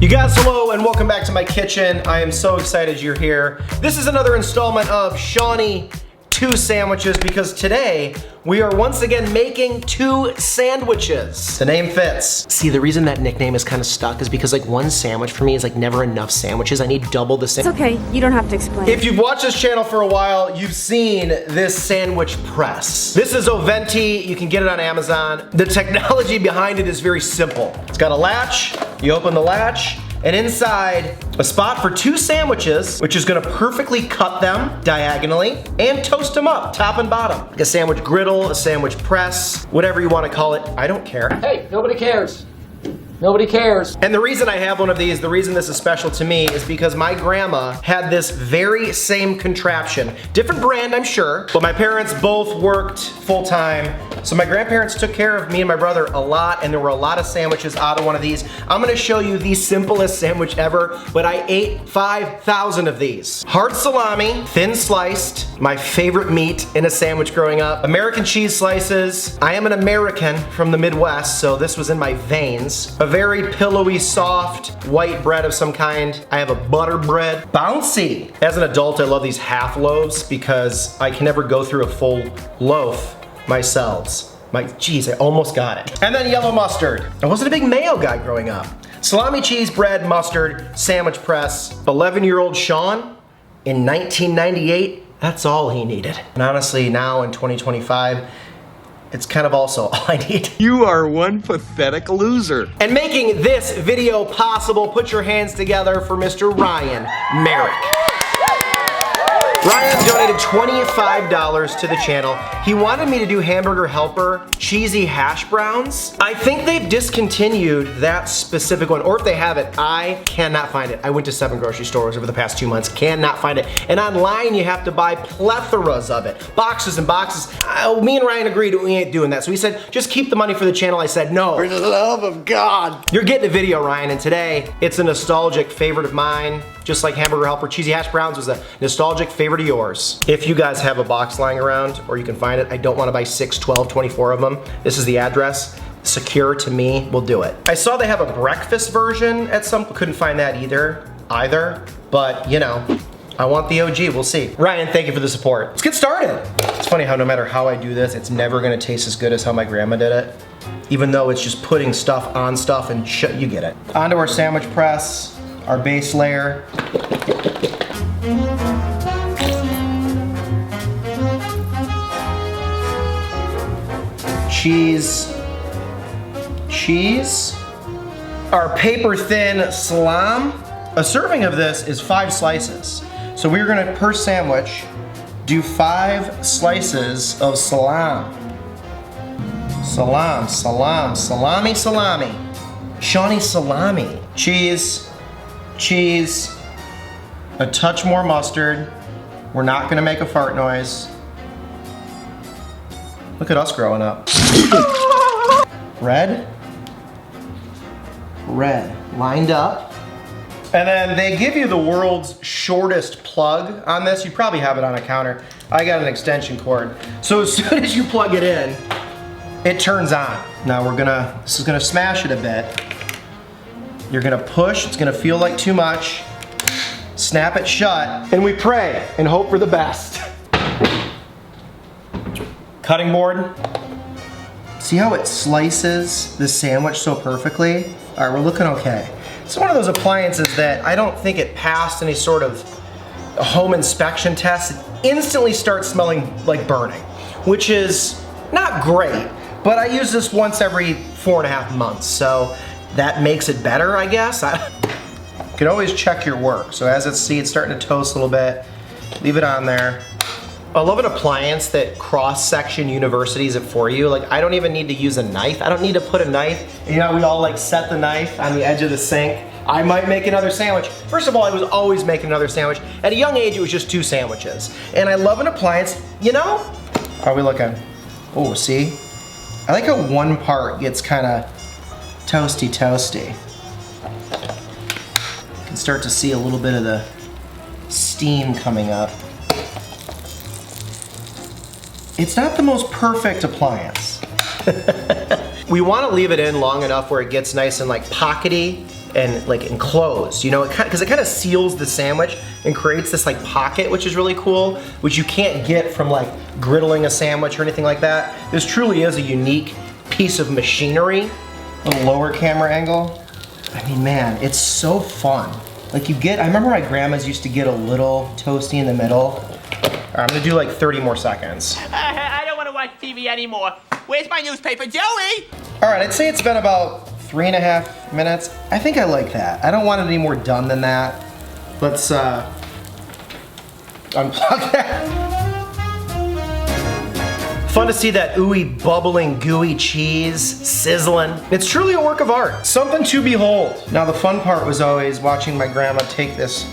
You guys, hello and welcome back to my kitchen. I am so excited you're here. This is another installment of Shawnee 2 sandwiches because today we are once again making 2 sandwiches. The name fits. See, the reason that nickname is kind of stuck is because like one sandwich for me is like never enough sandwiches. I need double the sandwich. It's okay, you don't have to explain. If you've watched this channel for a while, you've seen this sandwich press. This is Oventi, you can get it on Amazon. The technology behind it is very simple. It's got a latch, you open the latch, and inside, a spot for 2 sandwiches, which is gonna perfectly cut them diagonally and toast them up, top and bottom. Like a sandwich griddle, a sandwich press, whatever you wanna call it, I don't care. Hey, nobody cares. Nobody cares. And the reason I have one of these, the reason this is special to me is because my grandma had this very same contraption. Different brand, I'm sure, but my parents both worked full time. So my grandparents took care of me and my brother a lot, and there were a lot of sandwiches out of one of these. I'm gonna show you the simplest sandwich ever, but I ate 5,000 of these. Hard salami, thin sliced, my favorite meat in a sandwich growing up. American cheese slices. I am an American from the Midwest, so this was in my veins. A very pillowy, soft, white bread of some kind. I have a butter bread. Bouncy. As an adult, I love these half loaves because I can never go through a full loaf myself. Geez, I almost got it. And then yellow mustard. I wasn't a big mayo guy growing up. Salami, cheese, bread, mustard, sandwich press. 11-year-old Sean in 1998, that's all he needed. And honestly, now in 2025, it's kind of also all I need. You are one pathetic loser. And making this video possible, put your hands together for Mr. Ryan Merrick. Ryan donated $25 to the channel. He wanted me to do Hamburger Helper cheesy hash browns. I think they've discontinued that specific one, or if they have it, I cannot find it. I went to 7 grocery stores over the past 2 months, cannot find it. And online you have to buy plethoras of it, boxes and boxes. Me and Ryan agreed we ain't doing that. So he said, just keep the money for the channel. I said, no. For the love of God. You're getting a video, Ryan, and today it's a nostalgic favorite of mine. Just like Hamburger Helper Cheesy Hash Browns was a nostalgic favorite of yours. If you guys have a box lying around or you can find it, I don't want to buy 6, 12, 24 of them. This is the address. Secure to me will do it. I saw they have a breakfast version at some, couldn't find that either, but you know, I want the OG, we'll see. Ryan, thank you for the support. Let's get started. It's funny how no matter how I do this, it's never gonna taste as good as how my grandma did it. Even though it's just putting stuff on stuff and you get it. Onto our sandwich press. Our base layer. Cheese. Our paper thin salami. A serving of this is 5 slices. So we're gonna, per sandwich, do 5 slices of salami. Salami. Shawnee salami. Cheese, a touch more mustard. We're not gonna make a fart noise. Look at us growing up. Red, lined up. And then they give you the world's shortest plug on this. You probably have it on a counter. I got an extension cord. So as soon as you plug it in, it turns on. Now this is gonna smash it a bit. You're gonna push, it's gonna feel like too much. Snap it shut, and we pray and hope for the best. Cutting board. See how it slices the sandwich so perfectly? All right, we're looking okay. It's one of those appliances that I don't think it passed any sort of home inspection test. It instantly starts smelling like burning, which is not great, but I use this once every 4.5 months, so that makes it better, I guess. You can always check your work. So as it's starting to toast a little bit, leave it on there. I love an appliance that cross-section universities it for you. Like, I don't even need to use a knife. I don't need to put a knife. You know, we all like set the knife on the edge of the sink. I might make another sandwich. First of all, I was always making another sandwich. At a young age, it was just 2 sandwiches. And I love an appliance, you know? How are we looking? Oh, see? I like how one part gets kind of toasty. You can start to see a little bit of the steam coming up. It's not the most perfect appliance. We want to leave it in long enough where it gets nice and like pockety and like enclosed, you know, because it kind of seals the sandwich and creates this like pocket, which is really cool, which you can't get from like griddling a sandwich or anything like that. This truly is a unique piece of machinery. A lower camera angle. I mean, man, it's so fun. Like I remember my grandmas used to get a little toasty in the middle. All right, I'm gonna do like 30 more seconds. I don't want to watch TV anymore. Where's my newspaper, Joey? All right, I'd say it's been about 3.5 minutes. I think I like that. I don't want it any more done than that. Let's unplug that. Fun to see that ooey, bubbling, gooey cheese sizzling. It's truly a work of art. Something to behold. Now the fun part was always watching my grandma take this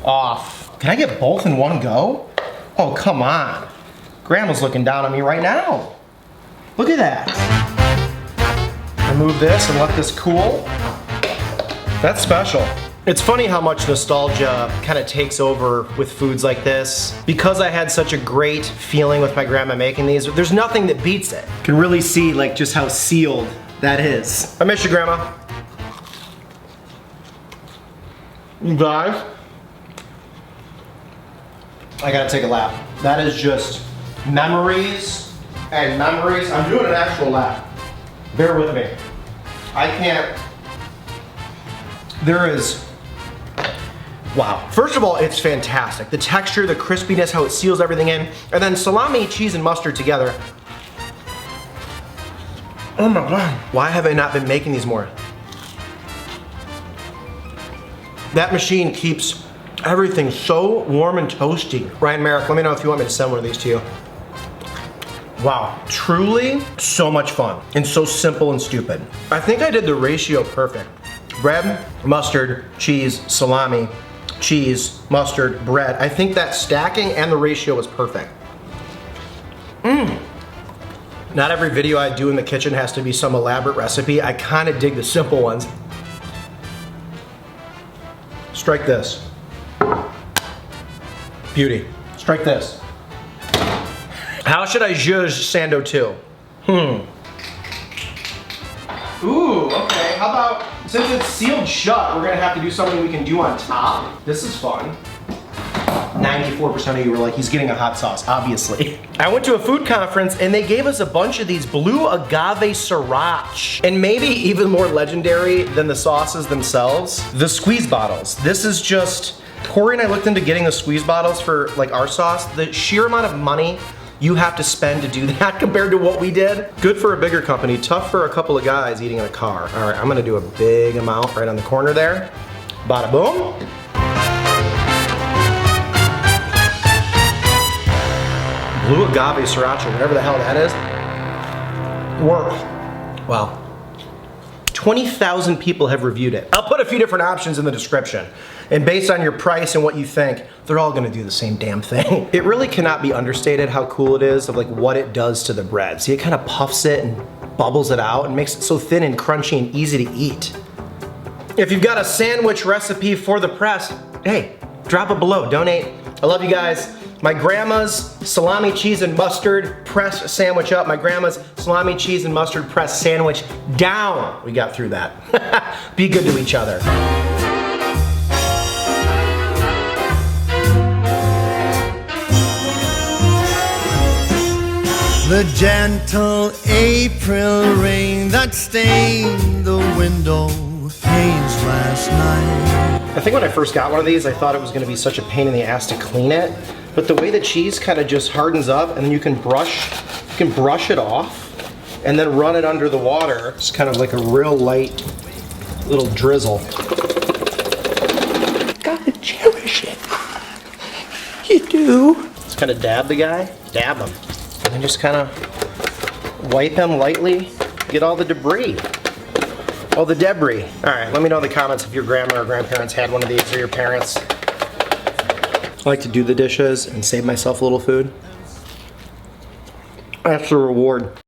off. Can I get both in one go? Oh, come on. Grandma's looking down on me right now. Look at that. Remove this and let this cool. That's special. It's funny how much nostalgia kind of takes over with foods like this. Because I had such a great feeling with my grandma making these, there's nothing that beats it. You can really see like just how sealed that is. I miss you, Grandma. You guys, I gotta take a lap. That is just memories and memories. I'm doing an actual lap. Bear with me. I can't. There is. Wow. First of all, it's fantastic. The texture, the crispiness, how it seals everything in. And then salami, cheese, and mustard together. Oh my God. Why have I not been making these more? That machine keeps everything so warm and toasty. Ryan Merrick, let me know if you want me to send one of these to you. Wow, truly so much fun and so simple and stupid. I think I did the ratio perfect. Bread, mustard, cheese, salami, cheese, mustard, bread. I think that stacking and the ratio was perfect. Not every video I do in the kitchen has to be some elaborate recipe. I kind of dig the simple ones. Strike this. Beauty. Strike this. How should I judge Sando 2? Ooh, okay. How about, since it's sealed shut, we're gonna have to do something we can do on top. This is fun. 94% of you were like, he's getting a hot sauce, obviously. I went to a food conference and they gave us a bunch of these blue agave sriracha. And maybe even more legendary than the sauces themselves, the squeeze bottles. This is just, Corey and I looked into getting the squeeze bottles for like our sauce. The sheer amount of money you have to spend to do that compared to what we did. Good for a bigger company, tough for a couple of guys eating in a car. All right, I'm gonna do a big amount right on the corner there. Bada boom. Blue agave sriracha, whatever the hell that is. Works. Wow. 20,000 people have reviewed it. I'll put a few different options in the description. And based on your price and what you think, they're all gonna do the same damn thing. It really cannot be understated how cool it is of like what it does to the bread. See, it kind of puffs it and bubbles it out and makes it so thin and crunchy and easy to eat. If you've got a sandwich recipe for the press, hey, drop it below, donate. I love you guys. My grandma's salami, cheese, and mustard press sandwich up. My grandma's salami, cheese, and mustard press sandwich down. We got through that. Be good to each other. The gentle April rain that stained the window panes last night. I think when I first got one of these, I thought it was gonna be such a pain in the ass to clean it. But the way the cheese kind of just hardens up and then you can brush it off and then run it under the water. It's kind of like a real light little drizzle. Gotta cherish it. You do. Just kind of dab the guy, dab him. And then just kind of wipe him lightly, get all the debris. All the debris. All right, let me know in the comments if your grandma or grandparents had one of these or your parents. I like to do the dishes and save myself a little food. That's the reward.